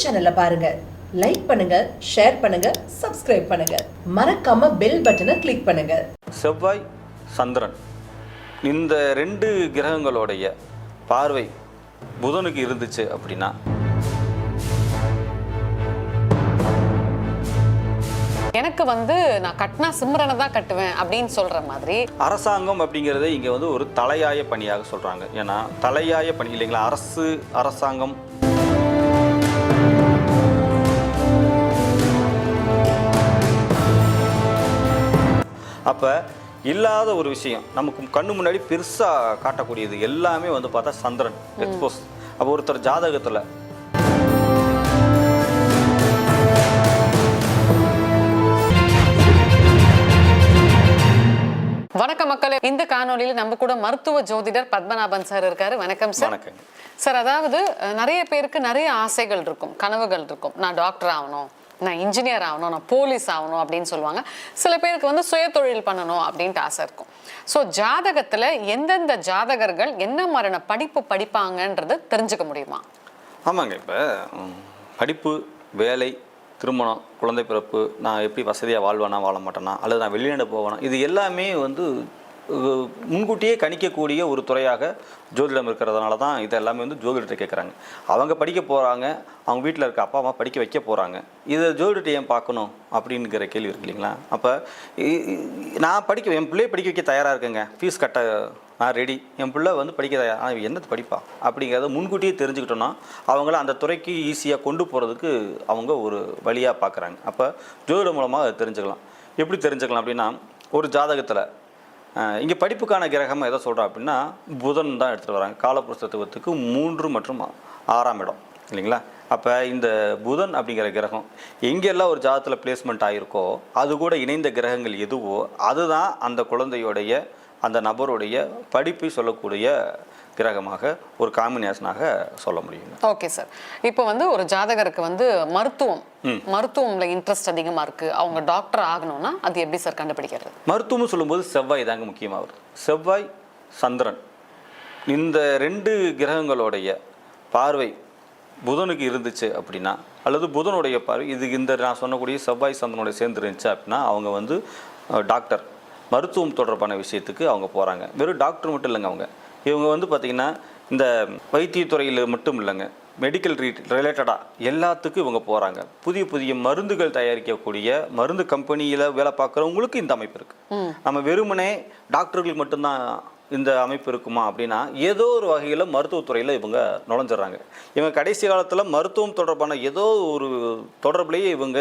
சேனலை பாருங்க, லைக் பண்ணுங்க, ஷேர் பண்ணுங்க, சப்ஸ்கிரைப் பண்ணுங்க, மறக்காம பெல் பட்டனை கிளிக் பண்ணுங்க. செவ்வாய் சந்திரன் இந்த ரெண்டு கிரகங்களுடைய பார்வை புதனுக்கு இருந்துச்சு அப்படின்னா எனக்கு நான் கட்டினா சிம்ரனை தான் கட்டுவேன் அப்படின்னு சொல்ற மாதிரி அரசாங்கம் அப்படிங்கிறத இங்கே ஒரு தலையாய பணியாக சொல்கிறாங்க. ஏன்னா தலையாய பணி இல்லைங்களா, அரசாங்கம் அப்போ இல்லாத ஒரு விஷயம் நமக்கு கண்ணு முன்னாடி பெருசாக காட்டக்கூடியது எல்லாமே பார்த்தா சந்திரன் எக்ஸ்போஸ். அப்போ ஒருத்தர் ஜாதகத்தில் வணக்கம் மக்களே, இந்த காணொலியில் நம்ம கூட மருத்துவ ஜோதிடர் பத்மநாபன் சார் இருக்காரு. வணக்கம் சார். வணக்கம் சார். அதாவது நிறைய பேருக்கு நிறைய ஆசைகள் இருக்கும், கனவுகள் இருக்கும். நான் டாக்டர் ஆகணும், நான் இன்ஜினியர் ஆகணும், நான் போலீஸ் ஆகணும் அப்படின்னு சொல்லுவாங்க. சில பேருக்கு சுய தொழில் பண்ணணும் அப்படின்ட்டு ஆசை இருக்கும். ஸோ ஜாதகத்தில் எந்தெந்த ஜாதகர்கள் என்ன மாதிரியான படிப்பு படிப்பாங்கன்றது தெரிஞ்சுக்க முடியுமா? ஆமாங்க. இப்போ படிப்பு, வேலை, திருமணம், குழந்தை பிறப்பு, நான் எப்படி வசதியாக வாழ்வேனா வாழ மாட்டேனா, அல்லது நான் வெளிநாடு போவேனா, இது எல்லாமே முன்கூட்டியே கணிக்கக்கூடிய ஒரு துறையாக ஜோதிடம் இருக்கிறதுனால தான் இது எல்லாமே ஜோதிடத்தை கேட்குறாங்க. அவங்க படிக்க போகிறாங்க, அவங்க வீட்டில் இருக்க அப்பா அம்மா படிக்க வைக்க போகிறாங்க. இதை ஜோதிடத்தை ஏன் பார்க்கணும் அப்படிங்கிற கேள்வி இருக்கு இல்லைங்களா? அப்போ நான் என் பிள்ளையை படிக்க வைக்க தயாராக இருக்குங்க, ஃபீஸ் கட்ட நான் ரெடி, என் பிள்ளை படிக்க தயார், ஆனால் என்னது படிப்பா அப்படிங்கிறத முன்கூட்டியே தெரிஞ்சுக்கிட்டோன்னா அவங்கள அந்த துறைக்கு ஈஸியாக கொண்டு போகிறதுக்கு அவங்க ஒரு வழியாக பார்க்குறாங்க. அப்போ ஜோதிடம் மூலமாக அதை தெரிஞ்சுக்கலாம். எப்படி தெரிஞ்சுக்கலாம் அப்படின்னா, ஒரு ஜாதகத்தில் இங்கே படிப்புக்கான கிரகமாக எதை சொல்கிறோம் அப்படின்னா புதன் தான் எடுத்துகிட்டு வராங்க. காலப்புருஷ தத்துவத்துக்கு 3 மற்றும் 6ஆம் இடம் இல்லைங்களா? அப்போ இந்த புதன் அப்படிங்கிற கிரகம் எங்கெல்லாம் ஒரு ஜாதகத்தில் பிளேஸ்மெண்ட் ஆகிருக்கோ அது கூட இணைந்த கிரகங்கள் எதுவோ அதுதான் அந்த குழந்தையுடைய அந்த நபருடைய படிப்பை சொல்லக்கூடிய கிரகமாக ஒரு காம்பினேஷனாக சொல்ல முடியும். Okay sir. இப்போ ஒரு ஜாதகருக்கு மருத்துவம்ல இன்ட்ரெஸ்ட் அதிகமாக இருக்குது, அவங்க டாக்டர் ஆகணும்னா அது எப்படி சார் கண்டுபிடிக்கிறது? மருத்துவம் சொல்லும்போது செவ்வாய் தாங்க முக்கியமாக வருது. செவ்வாய் சந்திரன் இந்த ரெண்டு கிரகங்களுடைய பார்வை புதனுக்கு இருந்துச்சு அப்படின்னா, அல்லது புதனுடைய பார்வை இந்த நான் சொன்னக்கூடிய செவ்வாய் சந்திரனுடைய சேர்ந்து இருந்துச்சு அப்படின்னா அவங்க டாக்டர், மருத்துவம் தொடர்பான விஷயத்துக்கு அவங்க போகிறாங்க. வெறும் டாக்டர் மட்டும் இல்லைங்க, இவங்க பார்த்திங்கன்னா இந்த வைத்தியத்துறையில் மட்டும் இல்லைங்க, மெடிக்கல் ரிலேட்டடாக எல்லாத்துக்கும் இவங்க போகிறாங்க. புதிய புதிய மருந்துகள் தயாரிக்கக்கூடிய மருந்து கம்பெனியில் வேலை பார்க்குறவங்களுக்கு இந்த அமைப்பு இருக்குது. நம்ம வெறுமனே டாக்டர்களுக்கு மட்டும்தான் இந்த அமைப்பு இருக்குமா அப்படின்னா, ஏதோ ஒரு வகையில் மருத்துவத்துறையில் இவங்க நுழைஞ்சிட்றாங்க. இவங்க கடைசி காலத்தில் மருத்துவம் தொடர்பான ஏதோ ஒரு தொடர்புலேயே இவங்க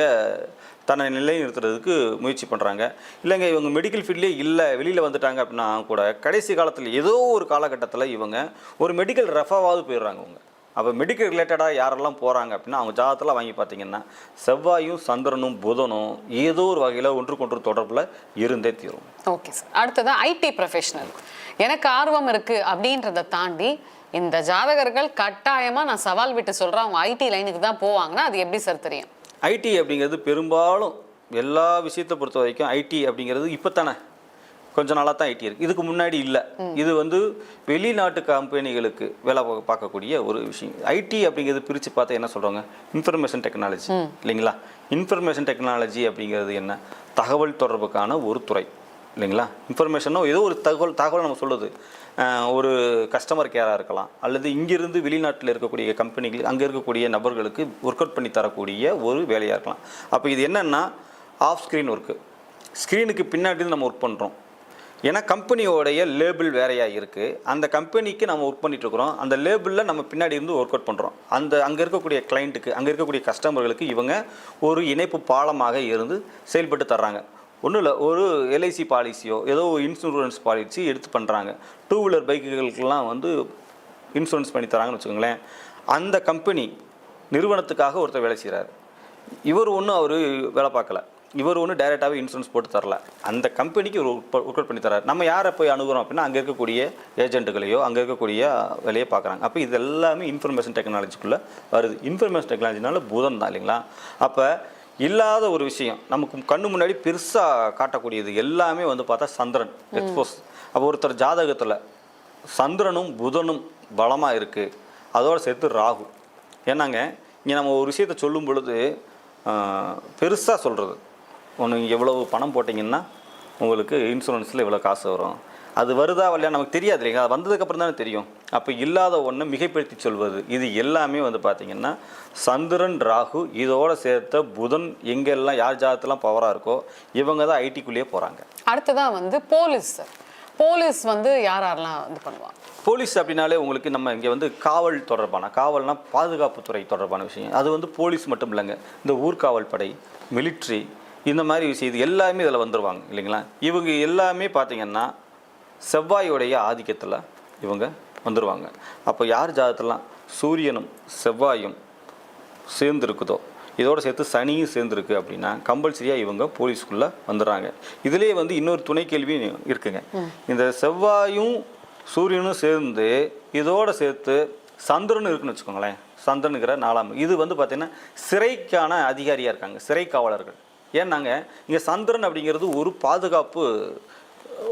தன்னை நிலைநிறுத்துறதுக்கு முயற்சி பண்ணுறாங்க. இல்லைங்க இவங்க மெடிக்கல் ஃபீல்ட்லேயே இல்லை, வெளியில் வந்துட்டாங்க அப்படின்னா கூட கடைசி காலத்தில் ஏதோ ஒரு காலகட்டத்தில் இவங்க ஒரு மெடிக்கல் ரெஃபாவது போயிடுறாங்க. அவங்க அப்போ மெடிக்கல் ரிலேட்டடாக யாரெல்லாம் போகிறாங்க அப்படின்னா அவங்க ஜாதகத்தில் வாங்கி பார்த்தீங்கன்னா செவ்வாயும் சந்திரனும் புதனும் ஏதோ ஒரு வகையில் ஒன்றுக்கொன்று தொடர்பில் இருந்தே தீரும். Okay sir. அடுத்ததான் ஐடி ப்ரொஃபஷனல். எனக்கு ஆர்வம் இருக்குது அப்படின்றத தாண்டி இந்த ஜாதகர்கள் கட்டாயமாக நான் சவால் விட்டு சொல்கிறேன் அவங்க ஐடி லைனுக்கு தான் போவாங்கன்னா அது எப்படி சார் தெரியும்? ஐடி அப்படிங்கிறது பெரும்பாலும் எல்லா விஷயத்தை பொறுத்த வரைக்கும் ஐடி அப்படிங்கிறது இப்போ தானே கொஞ்சம் நாளாக தான் ஐடி இருக்குது, இதுக்கு முன்னாடி இல்லை. இது வெளிநாட்டு கம்பெனிகளுக்கு வேலை பார்க்கக்கூடிய ஒரு விஷயம். ஐடி அப்படிங்கிறது பிரித்து பார்த்தா என்ன சொல்கிறாங்க, இன்ஃபர்மேஷன் டெக்னாலஜி இல்லைங்களா? இன்ஃபர்மேஷன் டெக்னாலஜி அப்படிங்கிறது என்ன, தகவல் தொடர்புக்கான ஒரு துறை இல்லைங்களா? இன்ஃபர்மேஷனோ ஏதோ ஒரு தகவல் நம்ம சொல்லுது, ஒரு கஸ்டமர் கேராக இருக்கலாம், அல்லது இங்கிருந்து வெளிநாட்டில் இருக்கக்கூடிய கம்பெனிகள் அங்கே இருக்கக்கூடிய நபர்களுக்கு ஒர்க் அவுட் பண்ணி தரக்கூடிய ஒரு வேலையாக இருக்கலாம். அப்போ இது என்னென்னா ஆஃப் ஸ்க்ரீன் ஒர்க்கு, ஸ்க்ரீனுக்கு பின்னாடி நம்ம ஒர்க் பண்ணுறோம். ஏன்னா கம்பெனியோடைய லேபிள் வேறையாக இருக்குது, அந்த கம்பெனிக்கு நம்ம ஒர்க் பண்ணிகிட்ருக்குறோம், அந்த லேபிளில் நம்ம பின்னாடி இருந்து ஒர்க் அவுட் பண்ணுறோம். அங்கே இருக்கக்கூடிய கிளைண்ட்டுக்கு, அங்கே இருக்கக்கூடிய கஸ்டமர்களுக்கு இவங்க ஒரு இணைப்பு பாலமாக இருந்து செயல்பட்டு தர்றாங்க. ஒன்றும் இல்லை, ஒரு எல்ஐசி பாலிசியோ ஏதோ இன்சூரன்ஸ் பாலிசி எடுத்து பண்ணுறாங்க. 2 வீலர் பைக்குகளுக்கெல்லாம் இன்சூரன்ஸ் பண்ணி தராங்கன்னு வச்சுக்கோங்களேன். அந்த கம்பெனி நிறுவனத்துக்காக ஒருத்தர் வேலை செய்கிறார். இவர் அவர் வேலை பார்க்கல, இவர் டைரெக்டாகவே இன்சூரன்ஸ் போட்டு தரல, அந்த கம்பெனிக்கு ஒரு ஒர்க் அவுட் பண்ணி தரார். நம்ம யாரை போய் அணுகிறோம் அப்படின்னா அங்கே இருக்கக்கூடிய ஏஜென்ட்டுகளையோ அங்கே இருக்கக்கூடிய வேலையை பார்க்குறாங்க. அப்போ இது எல்லாமே இன்ஃபர்மேஷன் டெக்னாலஜிக்குள்ளே வருது. இன்ஃபர்மேஷன் டெக்னாலஜினால புதன் தான் இல்லைங்களா? அப்போ இல்லாத ஒரு விஷயம் நமக்கு கண்ணு முன்னாடி பெருசாக காட்டக்கூடியது எல்லாமே பார்த்தா சந்திரன் எக்ஸ்போஸ். அப்போ ஒருத்தர் ஜாதகத்தில் சந்திரனும் புதனும் பலமாக இருக்குது, அதோடு சேர்த்து ராகு. ஏன்னாங்க இங்கே நம்ம ஒரு விஷயத்தை சொல்லும் பொழுது பெருசாக சொல்கிறது, ஒன்று எவ்வளவு பணம் போட்டிங்கன்னா உங்களுக்கு இன்சூரன்ஸில் இவ்வளோ காசு வரும், அது வருதா வரலையா நமக்கு தெரியாது இல்லைங்க, அது வந்ததுக்கப்புறம் தானே தெரியும். அப்போ இல்லாத ஒன்றை மிகைப்படுத்தி சொல்வது, இது எல்லாமே வந்து பார்த்திங்கன்னா சந்திரன் ராகு இதோட சேர்த்த புதன் எங்கெல்லாம் யார் ஜாதகத்தெல்லாம் பவராக இருக்கோ இவங்க தான் ஐடிக்குள்ளேயே போகிறாங்க. அடுத்ததான் வந்து போலீஸ் வந்து யாரெல்லாம் இது பண்ணுவாங்க? போலீஸ் அப்படின்னாலே உங்களுக்கு நம்ம இங்கே வந்து காவல் தொடர்பான, காவல்னா பாதுகாப்புத்துறை தொடர்பான விஷயம். அது வந்து போலீஸ் மட்டும் இல்லைங்க, இந்த ஊர்காவல் படை, மிலிட்ரி, இந்த மாதிரி விஷயம் இது எல்லாமே இதில் வந்துடுவாங்க இல்லைங்களா. இவங்க எல்லாமே பார்த்திங்கன்னா செவ்வாயோடைய ஆதிக்கத்தில் இவங்க வந்துடுவாங்க. அப்போ யார் ஜாதகத்தெல்லாம் சூரியனும் செவ்வாயும் சேர்ந்துருக்குதோ, இதோடு சேர்த்து சனியும் சேர்ந்துருக்கு அப்படின்னா கம்பல்சரியாக இவங்க போலீஸ்க்குள்ளே வந்துடுறாங்க. இதிலே வந்து இன்னொரு துணை கேள்வி இருக்குங்க. இந்த செவ்வாயும் சூரியனும் சேர்ந்து இதோடு சேர்த்து சந்திரனும் இருக்குன்னு வச்சுக்கோங்களேன். சந்திரனுங்கிற 4ஆம் இது வந்து பார்த்திங்கன்னா சிறைக்கான அதிகாரியாக இருக்காங்க, சிறை காவலர்கள். ஏன்னாங்க இங்கே சந்திரன் அப்படிங்கிறது ஒரு பாதுகாப்பு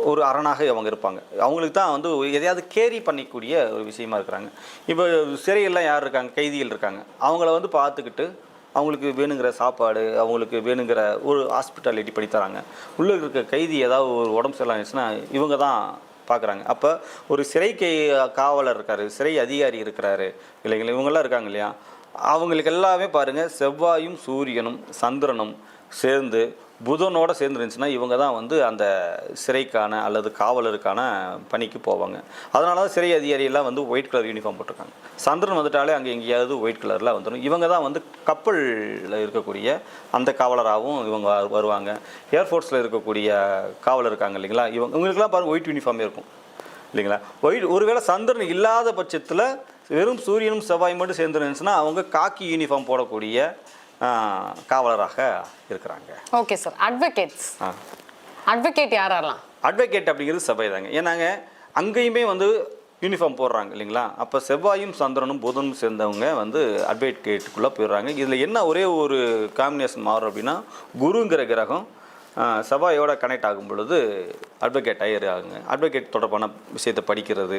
ஒரு அரணாக அவங்க இருப்பாங்க. அவங்களுக்கு தான் வந்து எதையாவது கேரி பண்ணிக்கூடிய ஒரு விஷயமா இருக்கிறாங்க. இப்போ சிறையெல்லாம் யார் இருக்காங்க, கைதிகள் இருக்காங்க. அவங்கள வந்து பார்த்துக்கிட்டு அவங்களுக்கு வேணுங்கிற சாப்பாடு, அவங்களுக்கு வேணுங்கிற ஒரு ஹாஸ்பிட்டாலிட்டி பண்ணி தராங்க. உள்ளே இருக்க கைதி ஏதாவது ஒரு உடம்பு சரியில்லைச்சுன்னா இவங்க தான் பார்க்குறாங்க. அப்போ ஒரு சிறை காவலர் இருக்கார், சிறை அதிகாரி இருக்கிறாரு இல்லைங்களா, இவங்கெல்லாம் இருக்காங்க இல்லையா. அவங்களுக்கு எல்லாமே பாருங்கள் செவ்வாயும் சூரியனும் சந்திரனும் சேர்ந்து புதனோட சேர்ந்து இருந்துச்சுன்னா இவங்க தான் வந்து அந்த சிறைக்கான அல்லது காவலருக்கான பணிக்கு போவாங்க. அதனால தான் சிறை அதிகாரியெல்லாம் வந்து ஒயிட் கலர் யூனிஃபார்ம் போட்டிருக்காங்க. சந்திரன் வந்துட்டாலே அங்கே எங்கேயாவது ஒயிட் கலரில் வந்துடும். இவங்க தான் வந்து கப்பலில் இருக்கக்கூடிய அந்த காவலராகவும் இவங்க வருவாங்க. ஏர்ஃபோர்ஸில் இருக்கக்கூடிய காவலர் இருக்காங்க இல்லைங்களா, இவங்களுக்கெல்லாம் பாருங்கள் ஒயிட் யூனிஃபார்மே இருக்கும் இல்லைங்களா. ஒயிட் ஒருவேளை சந்திரன் இல்லாத பட்சத்தில் வெறும் சூரியனும் செவ்வாய் மட்டும் சேர்ந்துருந்துச்சுன்னா அவங்க காக்கி யூனிஃபார்ம் போடக்கூடிய காவலராக இருக்கிறாங்க. Okay sir. அட்வொகேட் யாரெல்லாம்? அட்வொகேட் அப்படிங்கிறது செவ்வாய் தாங்க. ஏன்னாங்க அங்கேயுமே வந்து யூனிஃபார்ம் போடுறாங்க இல்லைங்களா. அப்போ செவ்வாயும் சந்திரனும் புதனும் சேர்ந்தவங்க வந்து அட்வொகேட்டுக்குள்ளே போயிடுறாங்க. இதில் என்ன ஒரே ஒரு காம்பினேஷன் மாறும் அப்படின்னா குருங்கிற கிரகம் செவ்வாயோட கனெக்ட் ஆகும் பொழுது அட்வொகேட் ஆகுங்க. அட்வொகேட் தொடர்பான விஷயத்தை படிக்கிறது,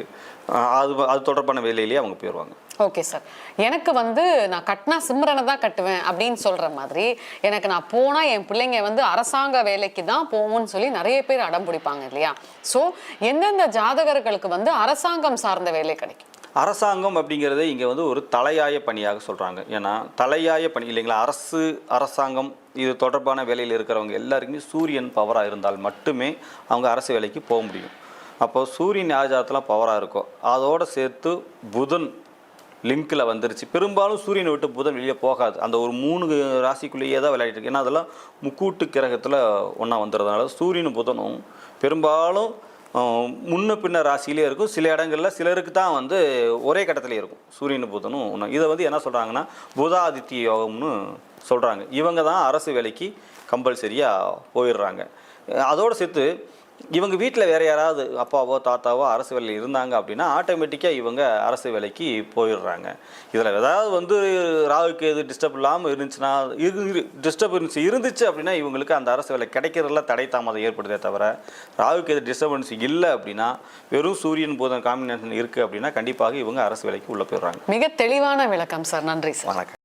அது தொடர்பான வேலையிலேயே அவங்க போயிடுவாங்க. Okay sir. எனக்கு வந்து நான் கட்டினா சிம்ரனை தான் கட்டுவேன் அப்படின்னு சொல்கிற மாதிரி எனக்கு நான் போனால் என் பிள்ளைங்க வந்து அரசாங்க வேலைக்கு தான் போகும்னு சொல்லி நிறைய பேர் அடம் பிடிப்பாங்க இல்லையா. ஸோ எந்தெந்த ஜாதகர்களுக்கு வந்து அரசாங்கம் சார்ந்த வேலை கிடைக்கும்? அரசாங்கம் அப்படிங்கிறத இங்கே வந்து ஒரு தலையாய பணியாக சொல்கிறாங்க. ஏன்னா தலையாய பணி இல்லைங்களா, அரசாங்கம் இது தொடர்பான வேலையில் இருக்கிறவங்க எல்லாருக்குமே சூரியன் பவராக இருந்தால் மட்டுமே அவங்க அரசு வேலைக்கு போக முடியும். அப்போ சூரியன் யாஜாதெலாம் பவராக இருக்கோ அதோடு சேர்த்து புதன் லிங்கில் வந்துருச்சு. பெரும்பாலும் சூரியனை விட்டு புதன் வெளியே போகாது, அந்த ஒரு 3 ராசிக்குள்ளேயே தான் விளையாடிட்டு இருக்கு. ஏன்னா அதெல்லாம் முக்கூட்டு கிரகத்தில் ஒன்றா வந்துடுறதுனால சூரியனும் புதனும் பெரும்பாலும் முன்ன பின்ன ராசியிலே இருக்கும். சில இடங்களில் சிலருக்கு தான் வந்து ஒரே கட்டத்திலே இருக்கும் சூரியன் புதனும் ஒன்று. இதை வந்து என்ன சொல்கிறாங்கன்னா புதாதித்ய யோகம்னு சொல்கிறாங்க. இவங்க தான் அரசு வேலைக்கு கம்பல்சரியாக போயிடுறாங்க. அதோடு சேர்த்து இவங்க வீட்டில் வேறு யாராவது அப்பாவோ தாத்தாவோ அரசு வேலையில் இருந்தாங்க அப்படின்னா ஆட்டோமேட்டிக்காக இவங்க அரசு வேலைக்கு போயிடுறாங்க. இதில் ஏதாவது வந்து ராகுக்கு எது டிஸ்டர்ப் இல்லாமல் இருந்துச்சுன்னா டிஸ்டர்பன்ஸ் இருந்துச்சு அப்படின்னா இவங்களுக்கு அந்த அரசு வேலை கிடைக்கிறதுல தடை தாமதம் ஏற்படுதே தவிர ராகுக்கு எது டிஸ்டர்பன்ஸ் இல்லை அப்படின்னா வெறும் சூரியன் புதன் காம்பினேஷன் இருக்குது அப்படின்னா கண்டிப்பாக இவங்க அரசு வேலைக்கு உள்ளே போயிடுறாங்க. மிக தெளிவான விளக்கம் சார். நன்றி சார். வணக்கம்.